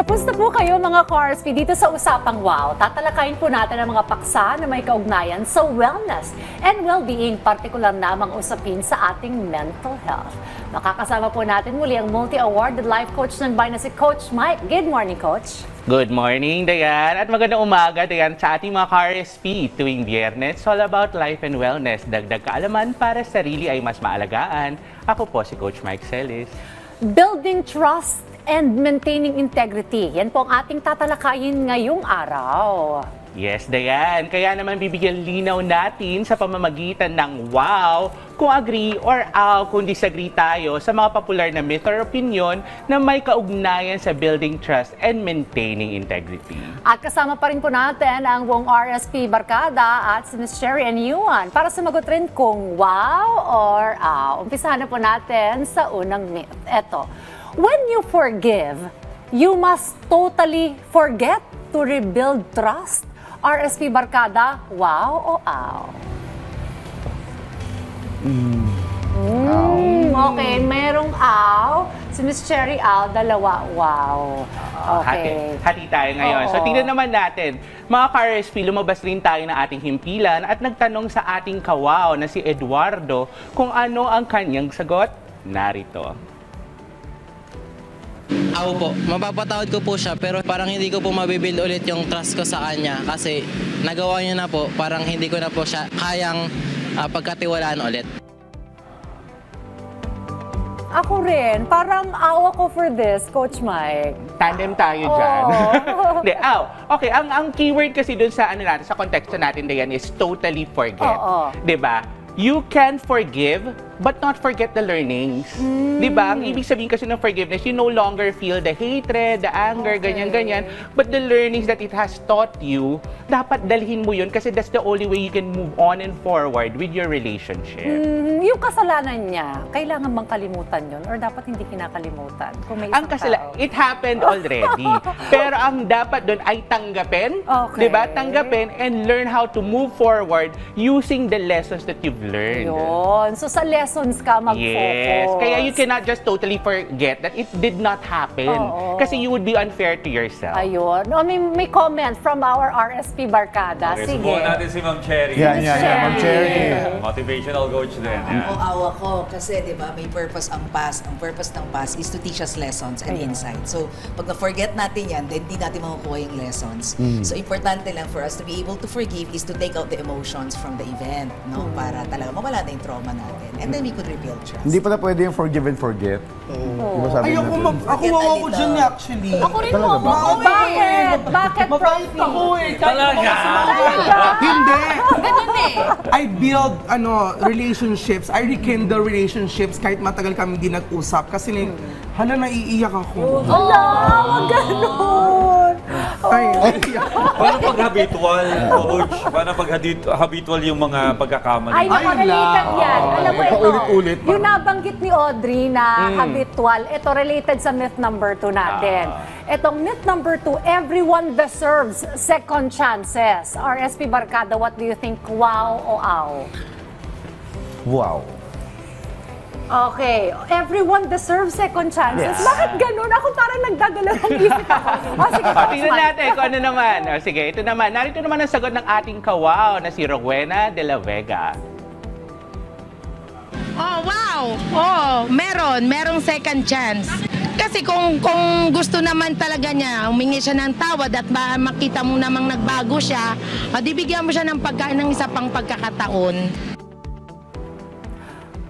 Kapusta po kayo mga ka-RSP dito sa Usapang Wow? Tatalakayin po natin ang mga paksa na may kaugnayan sa wellness and well-being, partikular na mga usapin sa ating mental health. Makakasama po natin muli ang multi-awarded life coach ng bayan na si Coach Mike. Good morning, Coach. Good morning, Dayan. At magandang umaga, Dayan, sa ating mga ka-RSP. Tuwing Biyernes, all about life and wellness. Dagdag kaalaman para sa sarili ay mas maalagaan. Ako po si Coach Mike Celis. Building trust and maintaining integrity. Yan po ang ating tatalakayin ngayong araw. Yes, Dayan. Kaya naman bibigyan linaw natin sa pamamagitan ng wow kung agree or kung disagree tayo sa mga popular na myth or opinion na may kaugnayan sa building trust and maintaining integrity. At kasama pa rin po natin ang buong RSP Barkada at si Ms. Sherry and Yuan para sumagot rin kung wow or umpisahan na po natin sa unang myth. Eto, when you forgive, you must totally forget to rebuild trust. RSP Barkada, wow o aw? Okay, merong aw. Si Ms. Cherry aw, dalawa, wow. Okay. Hati tayo ngayon. Oo. So tingnan naman natin, mga ka-RSP, lumabas rin tayo ng ating himpilan at nagtanong sa ating kawaw na si Eduardo kung ano ang kanyang sagot. Narito. Ako po, mapapatawad ko po siya pero parang hindi ko po mabibuild ulit yung trust ko sa kanya kasi nagawa niya na po, parang hindi ko na po siya kayang pagkatiwalaan ulit. Ako rin, parang aw ako for this, Coach Mike. Tandem tayo dyan. Oo. Hindi, okay, ang keyword kasi dun sa natin, sa konteksto natin diyan is totally forget. Oo. 'Di ba? You can forgive but not forget the learnings. 'Di ba? Ang ibig sabihin kasi ng forgiveness, you no longer feel the hatred, the anger, ganyan-ganyan, but the learnings that it has taught you, dapat dalhin mo 'yun kasi that's the only way you can move on and forward with your relationship. Yung kasalanan niya, kailangan bang kalimutan yun or dapat hindi kinakalimutan? Kung may Ang isang tao. it happened already. Pero ang dapat doon ay tanggapin, Okay. 'di ba? Tanggapin and learn how to move forward using the lessons that you've learned. Yun. So sa lessons ka mag-focus. Yes. Kaya you cannot just totally forget that it did not happen. Oo. Kasi you would be unfair to yourself. Ayun. O, may comment from our RSP Barkada. Okay, Sige. subukan natin si Ma'am Cherry. Ma'am Ma'am Cherry. Motivational coach din. Ang awa ko kasi 'di ba may purpose ang past. Ang purpose ng past is to teach us lessons and Ayun. insight. So pag na-forget natin 'yan, then hindi natin makukuha yung lessons. So importante lang for us to be able to forgive is to take out the emotions from the event, no? Para talaga mawala na yung trauma natin. And then we could rebuild trust. Hindi pala pwede yung forgive and forget. Di ba sabi Ayoko natin? ako wawa ko dyan actually. Ako rin Talaga mo. ba? Bakit? Bakit, Mabait Profi? ako eh. Kahit Talaga? Hindi. Ganun eh. I build relationships. I rekindle relationships kahit matagal kami di nag-usap. Kasi hala, naiiyak ako. Ala, wag ganun. Ay, naiiyak. Paano pag habitual, coach? Paano pag habitual yung mga pagkakamali? Ay, nakarelated yan. Alam mo ito, Paulit-ulit. yung nabanggit ni Audrey na habitual, ito related sa myth number 2 natin. Itong myth number 2, everyone deserves second chances. RSP Barkada, what do you think? Wow o aw? Wow. Okay, everyone deserves second chances. Yes. Bakit ganun? Ako parang nagdadalawang isip ako. Sige, Tingnan natin kung ano naman. Sige, ito naman. Narito naman ang sagot ng ating kawaw na si Rowena de la Vega. Oh, wow! Oh, merong second chance. Kasi kung gusto naman talaga niya, humingi siya ng tawad at makita mo namang nagbago siya, di bigyan mo siya ng isa pang pagkakataon.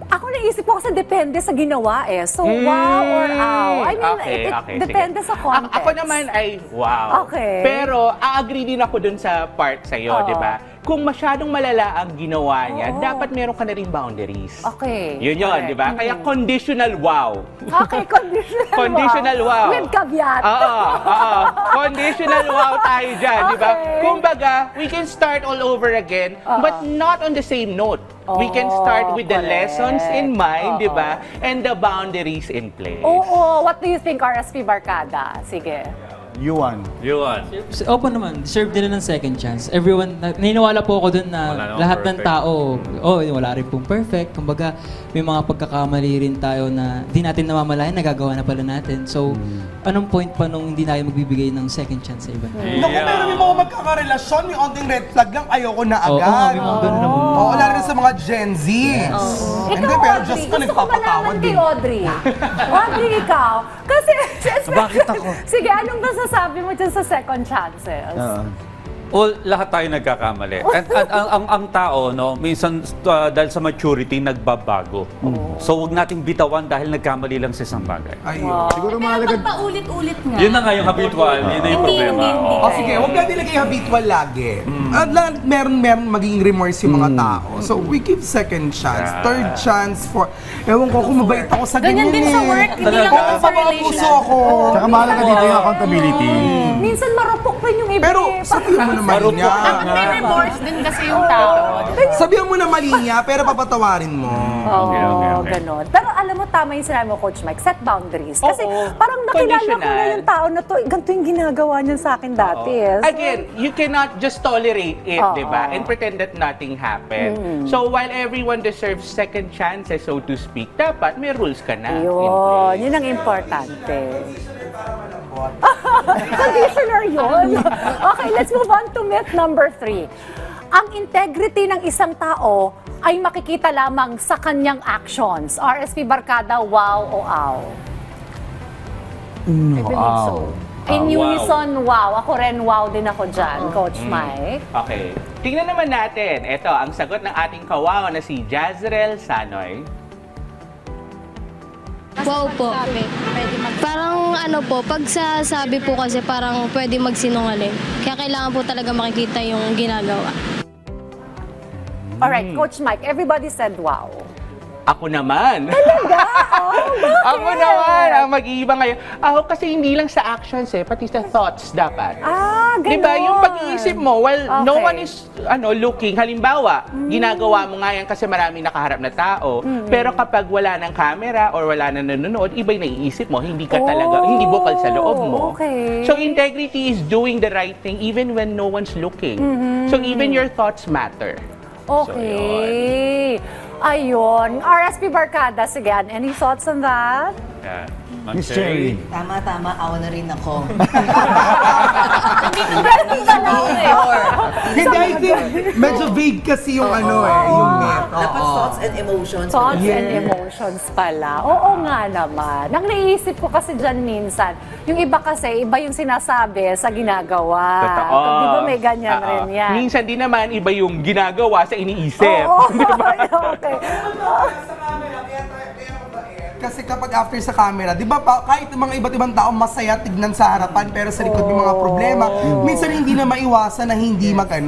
Ako naisip ko kasi depende sa ginawa eh. So, wow or aw? I mean, it sige. depende sa context. Ako naman ay wow. Okay. Pero a-agree din ako dun sa part sa'yo, Oo. di ba? Kung masyadong malala ang ginawa niya, Oo. dapat meron ka na rin boundaries. Okay. Yun, Correct. di ba? Kaya conditional wow. Okay, conditional wow. Conditional wow. With caveat. Oo. Conditional wow tayo dyan, di ba? Okay. Kumbaga, we can start all over again, but not on the same note. We can start with the correct. lessons in mind, di ba? And the boundaries in place. Oo. What do you think, RSP Barkada? Sige. Yuan. Yuan. Opo naman, deserve nila ng second chance. Everyone, naniniwala po ako dun Wala na namang lahat ng perfect. tao, wala rin pong perfect. Kumbaga, may mga pagkakamali rin tayo na di natin namamalayan, nagagawa na pala natin. So, anong point pa nung hindi tayo magbibigay ng second chance sa iba? Naku, pero may mga magkakarelasyon, may onting red flag lang, ayoko na Oo agad. nga, may mga ganun naman. Oo, lalo na sa mga Gen Z. Hindi, Ikaw, pero Audrey, just ko gusto ko nagpapatawad malaman kay din. Audrey. Audrey, ikaw. Kasi, Bakit ako? Sige, anong masasabi mo dyan sa second chances? Lahat tayo nagkakamali. At ang tao, no, minsan dahil sa maturity, nagbabago. So, huwag nating bitawan dahil nagkamali lang sa isang bagay. Ayun. Siguro mahalaga. paulit-ulit nga. Yun na nga yung habitual, yun na yung problema. hindi. O sige, huwag natin lagay habitual lagi. At meron magiging remorse yung mga tao. So, we give second chance, third chance for... Ewan ko kung mabait ako sa ganyan Ganyan din sa work, hindi lang Oo, sa puso relation. ako. Tsaka mahalaga dito yung accountability. Minsan marupok rin yung iba. Pero sabihan mo na mali niya. May remorse din kasi yung tao. Sabihan mo na mali niya, pero papatawarin mo. Oo, ganon. Pero alam mo, tama yung sinabi mo, Coach Mike, set boundaries. Kasi parang nakilala ko na Conditional. yung tao na to, ganito yung ginagawa niya sa akin dati. So, Again, you cannot just tolerate it, Oo. di ba? And pretend that nothing happened. So while everyone deserves second chances, so to speak, dapat may rules ka na in yun, place. yun ang importante. Conditioner yun. Okay, let's move on to myth number 3. Ang integrity ng isang tao ay makikita lamang sa kanyang actions. RSP Barkada, wow o aw? I believe so. In Wow. unison, wow. Ako rin, wow din ako dyan, Coach Mike. Okay. Tingnan naman natin. Ito, ang sagot ng ating kawawa na si Jazrel Sanoy. Wow po. Parang ano po, pag sasabi po kasi parang pwede magsinungaling. Kaya kailangan po talaga makikita yung ginagawa. Alright, Coach Mike, everybody said wow. Ako naman. Oh, Ako naman ang mag-iiba ngayon. Ako kasi hindi lang sa actions pati sa thoughts dapat. Ah, ganon. Di ba? Yung pag-iisip mo, well, no Okay. one is looking. Halimbawa, ginagawa mo nga yan kasi maraming nakaharap na tao. Pero kapag wala ng camera or wala na nanonood, iba yung naiisip mo. Hindi ka talaga, hindi bukal sa loob mo. Okay. So integrity is doing the right thing even when no one's looking. So even your thoughts matter. Okay. Ayun. RSP Barkada, sige, any thoughts on that? Yeah. Miss Cherry. Tama, awa na rin ako. Hindi, I think medyo vague kasi yung yung myth. Dapat thoughts and emotions. Thoughts and emotions pala. Oo nga naman. Ang naisip ko kasi dyan minsan, yung iba kasi, iba yung sinasabi sa ginagawa. Totoo. Di ba may ganyan Oo. rin yan? Minsan din naman, iba yung ginagawa sa iniisip. Oo, okay. Kasi kapag after sa camera, di ba kahit yung mga iba't ibang tao masaya tignan sa harapan pero sa likod may mga problema, minsan hindi na maiwasan na hindi maging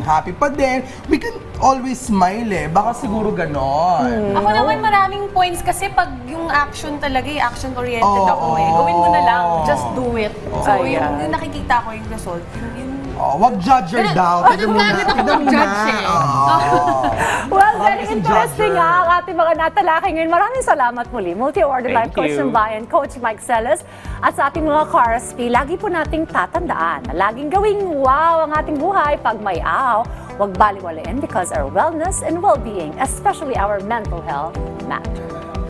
happy pa din. We can always smile baka siguro ganon. Ako naman maraming points kasi pag yung action talaga, yung action-oriented Oo. ako Gawin mo na lang, just do it. So Ayan. yung nakikita ko yung result, yun Wag judge your doubt. Tignan mo na. Tignan mo na. Well, very Obviously, interesting judger. ang ating mga natalakay ngayon. Maraming salamat muli. Multi-awarded life Thank coach you. ng bayan, Coach Mike Celes. At sa ating mga KRSP, lagi po nating tatandaan na laging gawing wow ang ating buhay pag may aw. Huwag baliwalain because our wellness and well-being, especially our mental health, matter.